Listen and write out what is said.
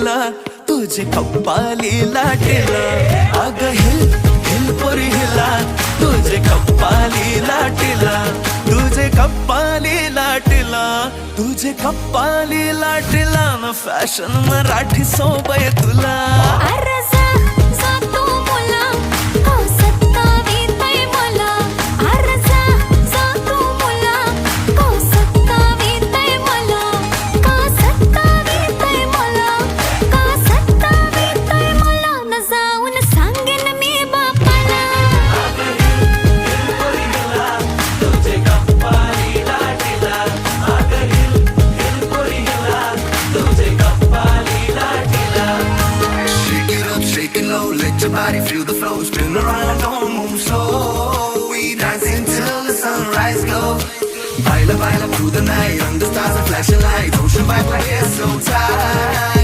लाटीला तुझे कप्पाली लाटीला अग hill hill पोरी हिला तुझे कप्पाली लाटीला तुझे कप्पाली लाटीला तुझे कप्पाली लाटीला न फॅशन मराठी सोबय तुला Let your body feel the flow, spin around, don't move slow. We dancing till the sunrise glow. Baila, baila through the night, under stars and flashing lights. Ocean vibe like it's so tight.